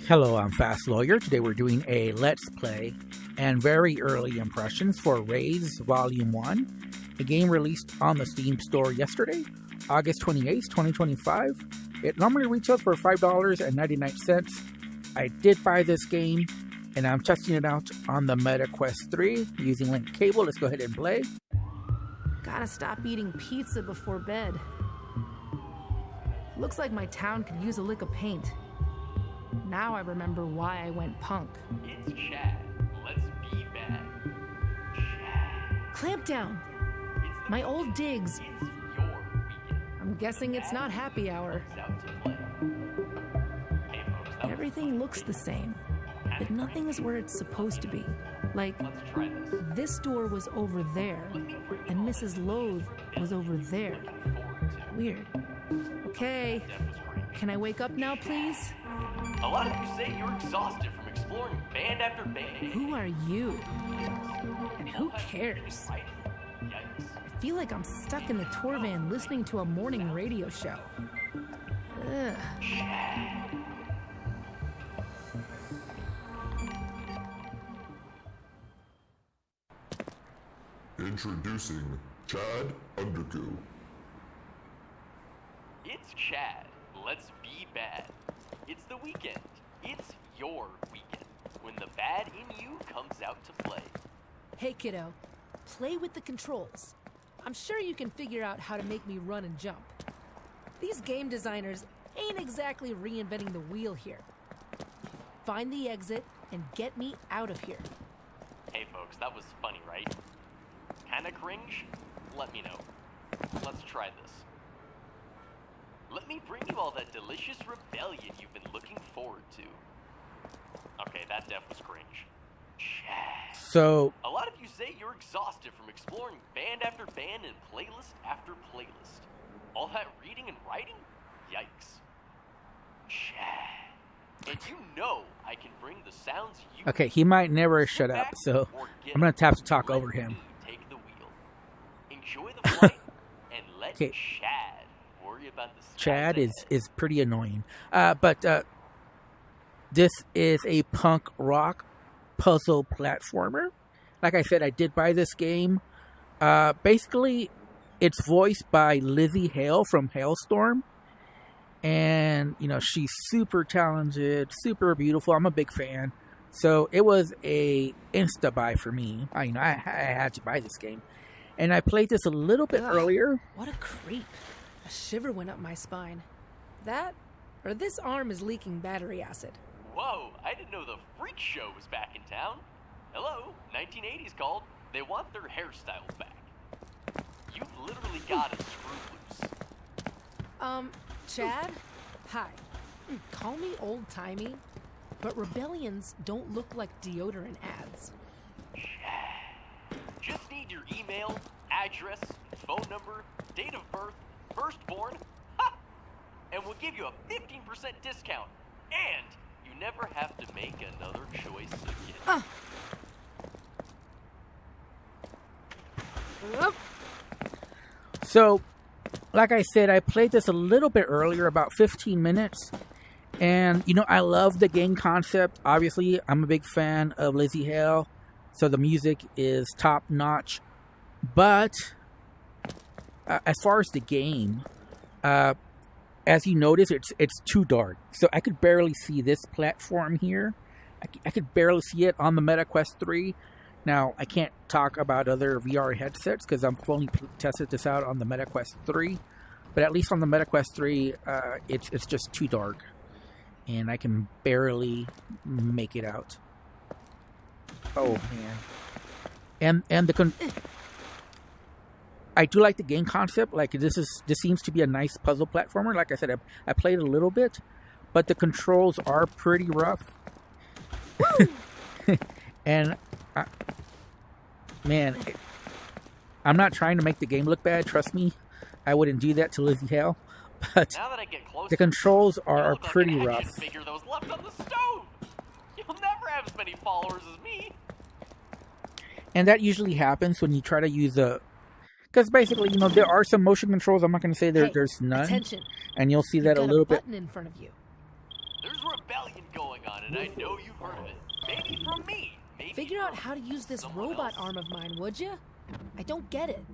Hello, I'm Fast Lawyer. Today we're doing a Let's Play and very early impressions for Raze Volume 1, a game released on the Steam store yesterday, August 28th, 2025. It normally retails for $5.99. I did buy this game, and I'm testing it out on the Meta Quest 3 using link cable. Let's go ahead and play. Gotta stop eating pizza before bed. Looks like my town could use a lick of paint. Now I remember why I went punk. It's Chad. Let's be bad. Chad. Clamp down. My old digs. It's your weekend. I'm guessing it's not happy hour. Comes out to play. Hey folks, that was Everything looks the same, but nothing is where it's supposed to be. Like, Let's try this. this door was over there, and Mrs. Loathe was over there. Looking forward to. Weird. Okay, That was great. can I wake up now, please? A lot of you say you're exhausted from exploring band after band. Who are you? And who cares? Right? Yikes. I feel like I'm stuck in the tour van listening to a morning radio show. Ugh. Introducing Chad Undergoo. It's Chad. Let's be bad. It's the weekend. It's your weekend. When the bad in you comes out to play. Hey, kiddo. Play with the controls. I'm sure you can figure out how to make me run and jump. These game designers ain't exactly reinventing the wheel here. Find the exit and get me out of here. Hey folks, that was funny, right? Kinda cringe? Let me know. Let's try this. Let me bring you all that delicious rebellion you've been looking forward to. Okay, that def was cringe. Chad. So, A lot of you say you're exhausted from exploring band after band and playlist after playlist. All that reading and writing? Yikes. Chad. And you know I can bring the sounds you okay, he might never shut up, so I'm going to have to talk over him. Take the wheel. Enjoy the flight and let Okay. Chad worry about the Chad skies is pretty annoying. But this is a punk rock puzzle platformer. Like I said, I did buy this game. Basically, it's voiced by Lizzie Hale from Hailstorm. And, you know, she's super talented, super beautiful. I'm a big fan. So it was a insta buy for me. I had to buy this game. And I played this a little bit Ugh. earlier. What a creep. A shiver went up my spine. That, or this arm is leaking battery acid. Whoa, I didn't know the freak show was back in town. Hello, 1980s called. They want their hairstyles back. You've literally got to screw loose. Chad? Hi. Call me old-timey, but rebellions don't look like deodorant ads. Just need your email, address, phone number, date of birth, firstborn, and we'll give you a 15% discount. And you never have to make another choice again. Whoop. So, like I said, I played this a little bit earlier, about 15 minutes. And, you know, I love the game concept. Obviously, I'm a big fan of Lizzie Hale. So the music is top notch. But, as far as the game, as you notice, it's too dark. So I could barely see this platform here. I could barely see it on the Meta Quest 3. Now, I can't talk about other VR headsets because I've only tested this out on the Meta Quest 3. But at least on the Meta Quest 3, it's just too dark. And I can barely make it out. Oh, man. And I do like the game concept. Like, this seems to be a nice puzzle platformer. Like I said, I played a little bit. But the controls are pretty rough. And... man, I'm not trying to make the game look bad. Trust me, I wouldn't do that to Lizzie Hale. But Now that I get closer, the controls you are look like pretty an rough. action figure that was left on the stove. You'll never have as many followers as me. And that usually happens when you try to use a... Because basically, you know, there are some motion controls. I'm not going to say there's none. Attention. And you'll see that You've a got little bit. button in front of you. There's rebellion going on it. I know you've heard of it. Maybe from me. Maybe Figure out from how to use this someone robot else. arm of mine, would you? I don't get it.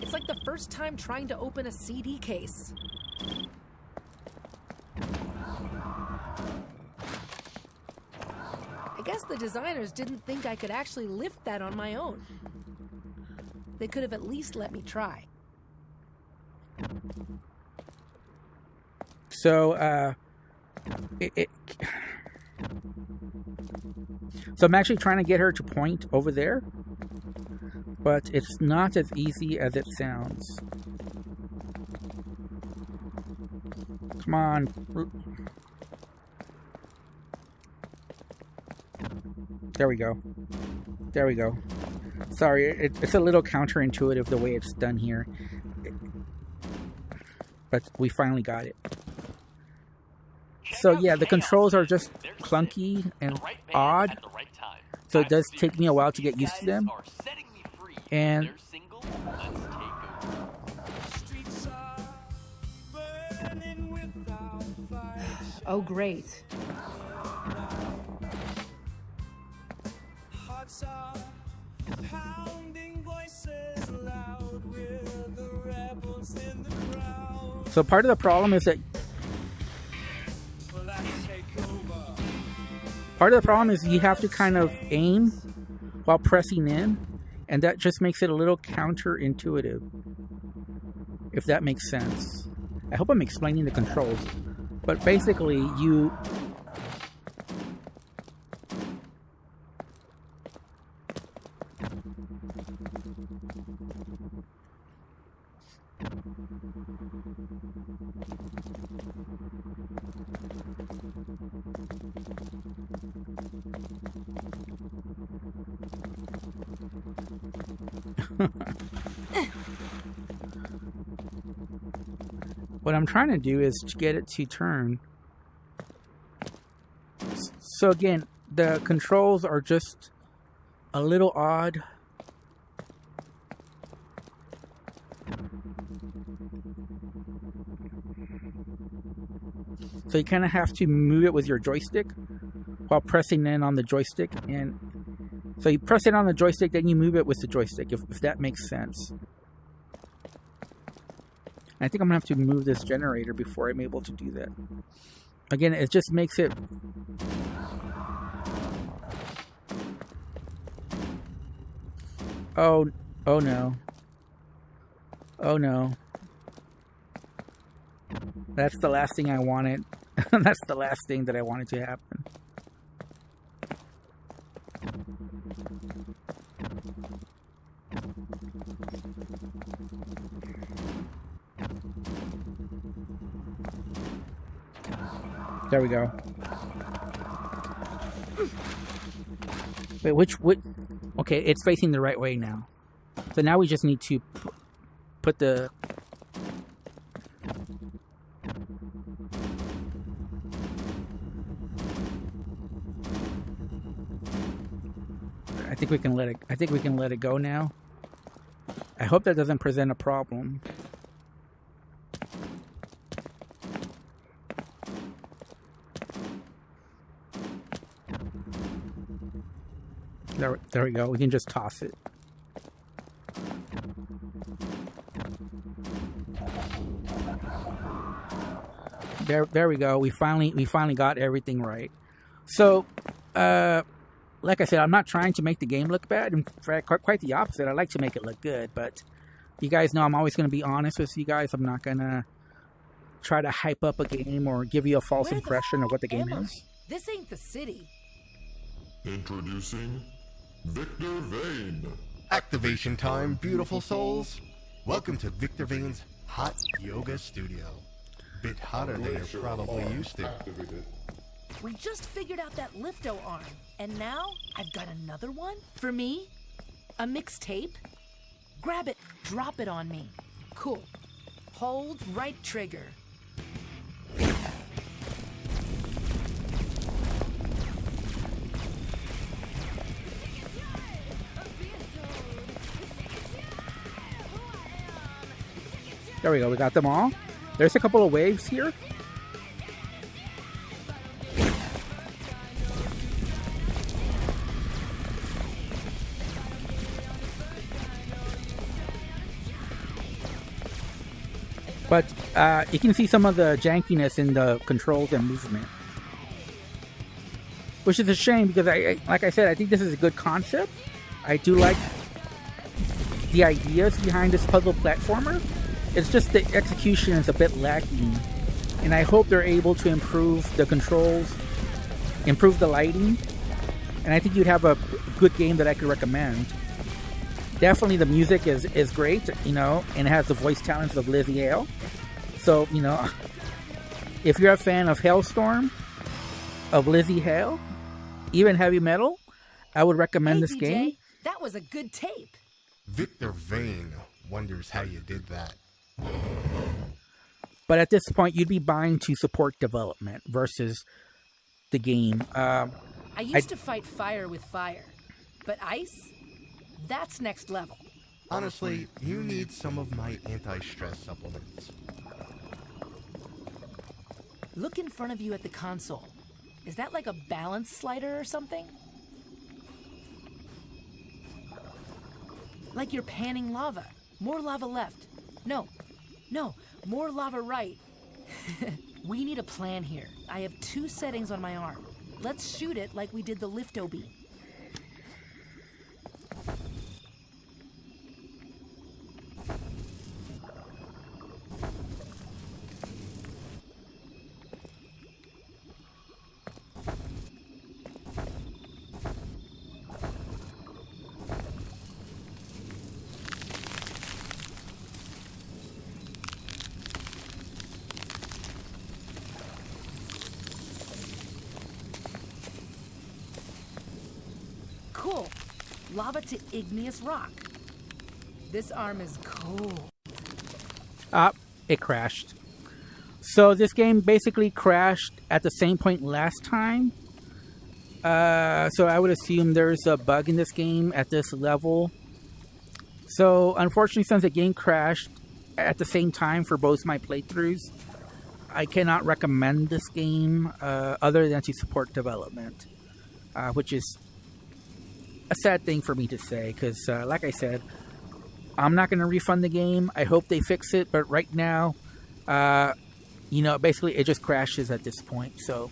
It's like the first time trying to open a CD case. I guess the designers didn't think I could actually lift that on my own. They could have at least let me try. So, so I'm actually trying to get her to point over there, but it's not as easy as it sounds. Come on. There we go. There we go. Sorry, it's a little counterintuitive the way it's done here. But we finally got it. So yeah, the controls are just clunky and odd. So it does take me a while to get used to them. And Oh, great. so part of the problem is that you have to kind of aim while pressing in, and that just makes it a little counterintuitive, if that makes sense. I hope I'm explaining the controls, but basically you what I'm trying to do is to get it to turn. So again, the controls are just a little odd. So you kind of have to move it with your joystick while pressing in on the joystick. And so you press it on the joystick, then you move it with the joystick, if that makes sense. I think I'm going to have to move this generator before I'm able to do that. Again, it just makes it... Oh no. Oh no. That's the last thing I wanted. That's the last thing that I wanted to happen. There we go. Wait, which... Okay, it's facing the right way now. So now we just need to put the... I think we can let it go now. I hope that doesn't present a problem. There we go. We can just toss it. There we go. We finally got everything right. So, like I said, I'm not trying to make the game look bad. In fact, quite the opposite. I like to make it look good. But you guys know I'm always going to be honest with you guys. I'm not going to try to hype up a game or give you a false impression of what the game is. This ain't the city. Introducing Victor Vane. Activation time, beautiful souls. Welcome to Victor Vane's Hot Yoga Studio. Bit hotter than you're probably used to. Activated. We just figured out that lifto arm, and now I've got another one for me. A mixtape. Grab it, drop it on me. Cool. Hold right trigger. There we go. We got them all. There's a couple of waves here. But you can see some of the jankiness in the controls and movement, which is a shame because like I said, I think this is a good concept. I do like the ideas behind this puzzle platformer. It's just the execution is a bit lacking, and I hope they're able to improve the controls, improve the lighting, and I think you'd have a good game that I could recommend. Definitely the music is great, you know, and it has the voice talents of Lizzie Hale. So, you know, if you're a fan of Hailstorm, of Lizzie Hale, even heavy metal, I would recommend this DJ, game. That was a good tape. Victor Vane wonders how you did that. But at this point, you'd be buying to support development versus the game. I used to fight fire with fire, but ice? That's next level. Honestly, you need some of my anti-stress supplements. Look in front of you at the console. Is that like a balance slider or something? Like you're panning lava. More lava left. No, more lava right. We need a plan here. I have 2 settings on my arm. Let's shoot it like we did the lifto beam. Cool. Lava to igneous rock. This arm is cool. It crashed. So this game basically crashed at the same point last time. So I would assume there's a bug in this game at this level. So unfortunately, since the game crashed at the same time for both my playthroughs, I cannot recommend this game other than to support development, which is a sad thing for me to say because, like I said, I'm not going to refund the game. I hope they fix it, but right now, you know, basically it just crashes at this point. So,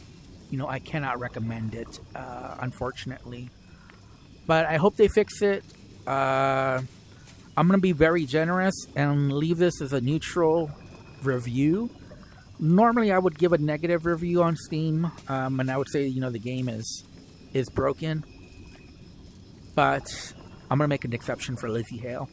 you know, I cannot recommend it, unfortunately. But I hope they fix it. I'm going to be very generous and leave this as a neutral review. Normally, I would give a negative review on Steam, and I would say, you know, the game is broken. But I'm going to make an exception for Lizzie Hale.